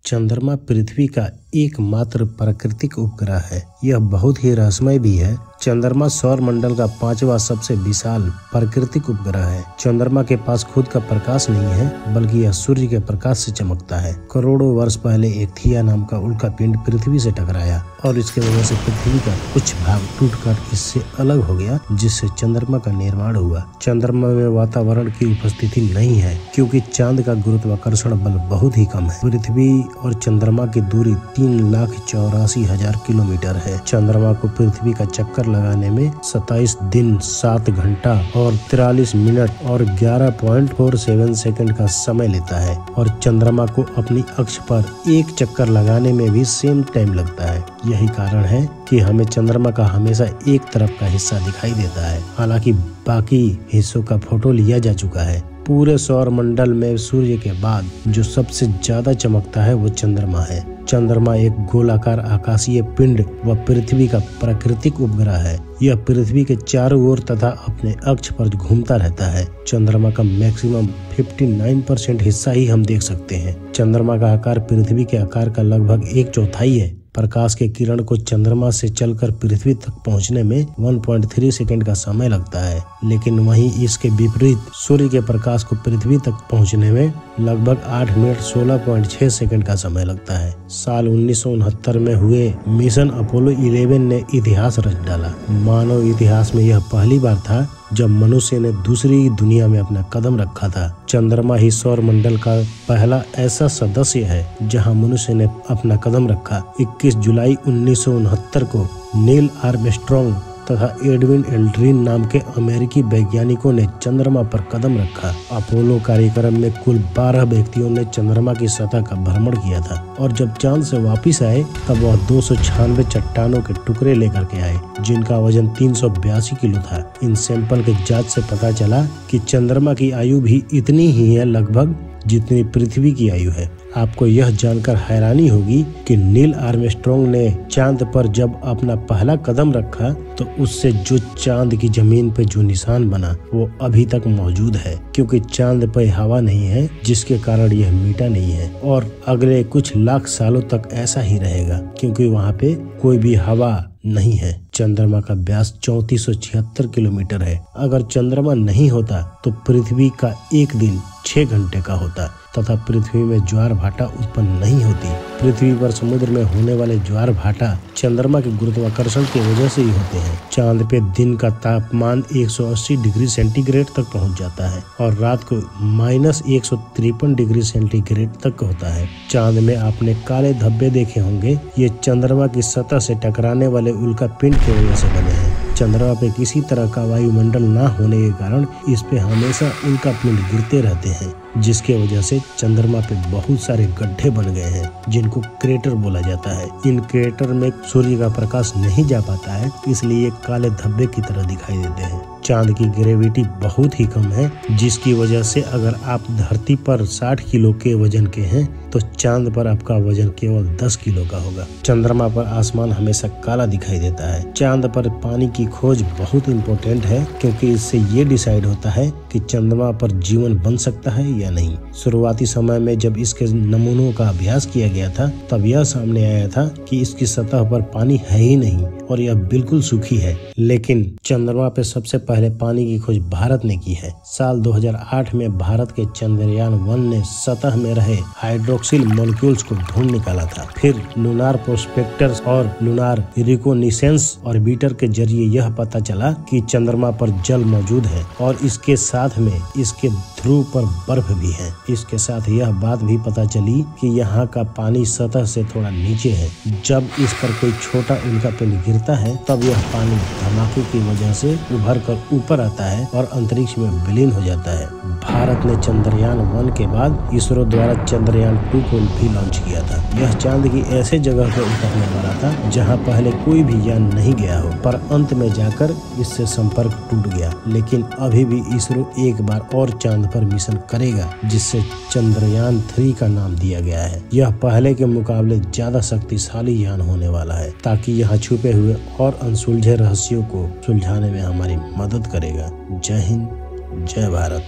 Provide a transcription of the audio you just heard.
चंद्रमा पृथ्वी का एकमात्र प्राकृतिक उपग्रह है। यह बहुत ही रहस्यमय भी है। चंद्रमा सौर मंडल का 5वां सबसे विशाल प्राकृतिक उपग्रह है। चंद्रमा के पास खुद का प्रकाश नहीं है, बल्कि यह सूर्य के प्रकाश से चमकता है। करोड़ों वर्ष पहले एक थिया नाम का उल्का पिंड पृथ्वी से टकराया और इसके वजह से पृथ्वी का कुछ भाग टूटकर इससे अलग हो गया, जिससे चंद्रमा का निर्माण हुआ। चंद्रमा में वातावरण की उपस्थिति नहीं है, क्योंकि चांद का गुरुत्वाकर्षण बल बहुत ही कम है। पृथ्वी और चंद्रमा की दूरी 3,84,000 किलोमीटर है। चंद्रमा को पृथ्वी का चक्कर लगाने में 27 दिन 7 घंटा और 43 मिनट और 11.47 सेकंड का समय लेता है और चंद्रमा को अपनी अक्ष पर एक चक्कर लगाने में भी सेम टाइम लगता है। यही कारण है कि हमें चंद्रमा का हमेशा एक तरफ का हिस्सा दिखाई देता है, हालांकि बाकी हिस्सों का फोटो लिया जा चुका है। पूरे सौर मंडल में सूर्य के बाद जो सबसे ज्यादा चमकता है वो चंद्रमा है। चंद्रमा एक गोलाकार आकाशीय पिंड व पृथ्वी का प्राकृतिक उपग्रह है। यह पृथ्वी के चारों ओर तथा अपने अक्ष पर घूमता रहता है। चंद्रमा का मैक्सिमम 59% हिस्सा ही हम देख सकते हैं। चंद्रमा का आकार पृथ्वी के आकार का लगभग 1/4 है। प्रकाश के किरण को चंद्रमा से चलकर पृथ्वी तक पहुंचने में 1.3 सेकंड का समय लगता है, लेकिन वहीं इसके विपरीत सूर्य के प्रकाश को पृथ्वी तक पहुंचने में लगभग 8 मिनट 16.6 सेकंड का समय लगता है। साल 1969 में हुए मिशन अपोलो 11 ने इतिहास रच डाला। मानव इतिहास में यह पहली बार था जब मनुष्य ने दूसरी दुनिया में अपना कदम रखा था। चंद्रमा ही सौर मंडल का पहला ऐसा सदस्य है जहां मनुष्य ने अपना कदम रखा। 21 जुलाई 1969 को नील आर्मस्ट्रॉन्ग तथा एडविन एल्ड्रिन नाम के अमेरिकी वैज्ञानिकों ने चंद्रमा पर कदम रखा। अपोलो कार्यक्रम में कुल 12 व्यक्तियों ने चंद्रमा की सतह का भ्रमण किया था और जब चांद से वापस आए तब वह 296 चट्टानों के टुकड़े लेकर के आए, जिनका वजन 382 किलो था। इन सैंपल के जांच से पता चला कि चंद्रमा की आयु भी इतनी ही है लगभग जितनी पृथ्वी की आयु है। आपको यह जानकर हैरानी होगी कि नील आर्मस्ट्रॉन्ग ने चांद पर जब अपना पहला कदम रखा तो उससे जो चांद की जमीन पे जो निशान बना वो अभी तक मौजूद है, क्योंकि चांद पे हवा नहीं है, जिसके कारण यह मिटा नहीं है और अगले कुछ लाख सालों तक ऐसा ही रहेगा, क्योंकि वहाँ पे कोई भी हवा नहीं है। चंद्रमा का व्यास 3476 किलोमीटर है। अगर चंद्रमा नहीं होता तो पृथ्वी का एक दिन 6 घंटे का होता तथा पृथ्वी में ज्वार भाटा उत्पन्न नहीं होती। पृथ्वी पर समुद्र में होने वाले ज्वार भाटा चंद्रमा के गुरुत्वाकर्षण की वजह से ही होते हैं। चांद पे दिन का तापमान 180 डिग्री सेंटीग्रेड तक पहुंच जाता है और रात को -153 डिग्री सेंटीग्रेड तक होता है। चांद में आपने काले धब्बे देखे होंगे, ये चंद्रमा की सतह से टकराने वाले उल्का पिंड की वजह से बने हैं। चंद्रमा पे किसी तरह का वायुमंडल न होने के कारण इस पे हमेशा उल्का पिंड गिरते रहते हैं, जिसके वजह से चंद्रमा पे बहुत सारे गड्ढे बन गए हैं, जिनको क्रेटर बोला जाता है। इन क्रेटर में सूर्य का प्रकाश नहीं जा पाता है, इसलिए ये काले धब्बे की तरह दिखाई देते हैं। चांद की ग्रेविटी बहुत ही कम है, जिसकी वजह से अगर आप धरती पर 60 किलो के वजन के हैं तो चांद पर आपका वजन केवल 10 किलो का होगा। चंद्रमा पर आसमान हमेशा काला दिखाई देता है। चांद पर पानी की खोज बहुत इम्पोर्टेंट है, क्योंकि इससे ये डिसाइड होता है कि चंद्रमा पर जीवन बन सकता है या नहीं। शुरुआती समय में जब इसके नमूनों का अभ्यास किया गया था तब यह सामने आया था कि इसकी सतह पर पानी है ही नहीं और यह बिल्कुल सूखी है। लेकिन चंद्रमा पे सबसे पहले पानी की खोज भारत ने की है। साल 2008 में भारत के चंद्रयान 1 ने सतह में रहे हाइड्रोक्सिल मॉलिक्यूल्स को ढूंढ निकाला था। फिर लूनार प्रोस्पेक्टर और लूनार रिकोनिसेंस ऑर्बिटर के जरिए यह पता चला कि चंद्रमा पर जल मौजूद है और इसके साथ में इसके ध्रुव पर बर्फ भी है। इसके साथ यह बात भी पता चली कि यहाँ का पानी सतह से थोड़ा नीचे है। जब इस पर कोई छोटा उल्का पिंड गिरता है तब यह पानी धमाके की वजह से उभर कर ऊपर आता है और अंतरिक्ष में विलीन हो जाता है। भारत ने चंद्रयान 1 के बाद इसरो द्वारा चंद्रयान 2 को भी लॉन्च किया था। यह चांद की ऐसे जगह पर उतरने वाला था जहां पहले कोई भी यान नहीं गया हो, पर अंत में जाकर इससे संपर्क टूट गया। लेकिन अभी भी इसरो एक बार और चांद पर मिशन करेगा, जिससे चंद्रयान 3 का नाम दिया गया है। यह पहले के मुकाबले ज्यादा शक्तिशाली यान होने वाला है, ताकि यहाँ छुपे हुए और अनसुलझे रहस्यों को सुलझाने में हमारी मदद करेगा। जय हिंद, जय भारत।